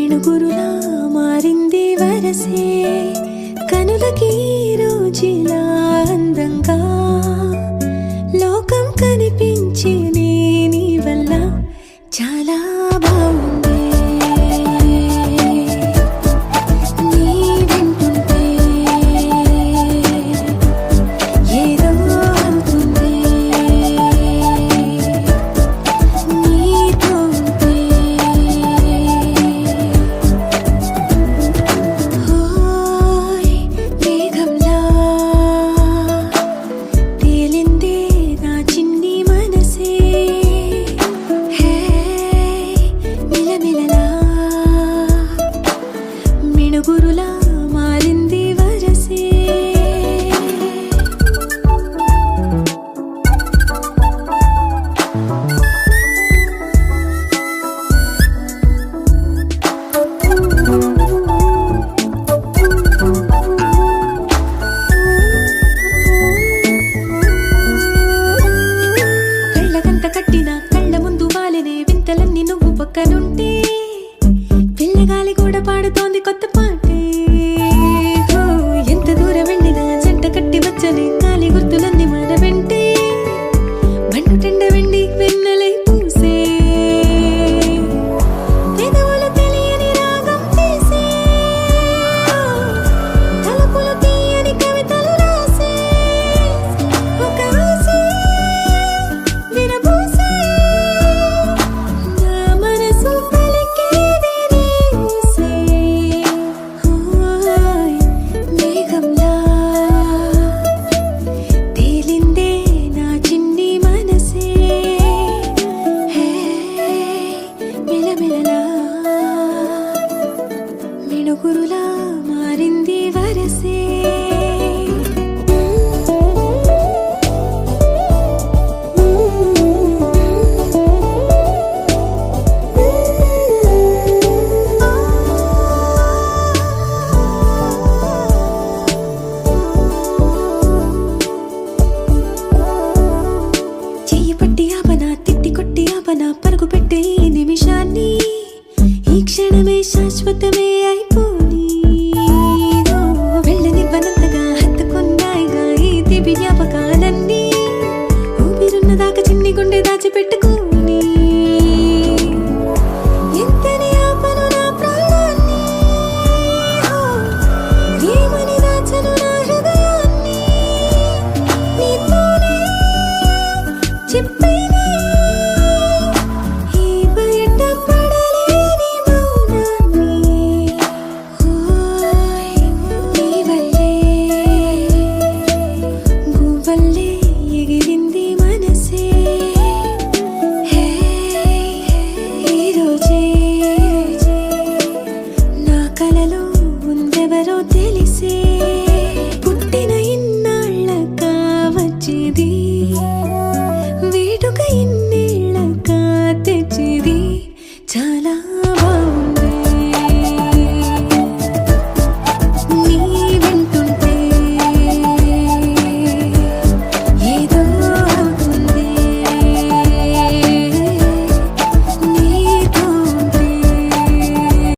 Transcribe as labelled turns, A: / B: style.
A: మిణుగురులా మారింది వరసే కనులకి రోజులా అందంగా లోకం కనిపించి నీ వల్ల చాలా బాగుంది నీ వింటుంటే ఏదో అవుతుంది నీతో ఉంటే హోయ్ మేఘంలా తేలిందే నా చిన్ని మనసే హే మిలమిలలా మిణుగురులా మారింది వరసే కళ్ళకంత కట్టిన కళ్ళ ముందు వాలినే వింతలన్నీ నువ్వు పక్కనుంటే పిల్లగాలి కూడా పాడుతోంది కొత్త పాటే హో, ఎంత దూరం వెళ్ళినా జంట కట్టి వచ్చని గాలి గుర్తులన్నీ మన వెంటే మండుటెండ వెండి వెన్నెలై పూసే పెదవులు తెలియని రాగం తీసే తలుపులు తీయని కవితలు రాసే ఒక ఆసే విరబూసే నా మనసు పలికేది నీసే హోయ్ మేఘంలా తేలిందే నా చిన్ని మనసే హే మిలమిలలా మిణుగురులా మారింది వరసే చెయ్యి పట్టి ఆపనా తిట్టి కొట్టి ఆపనా పరుగు పెట్టే ఈ నిమిషాన్ని ఈ క్షణమే శాశ్వతమే అయి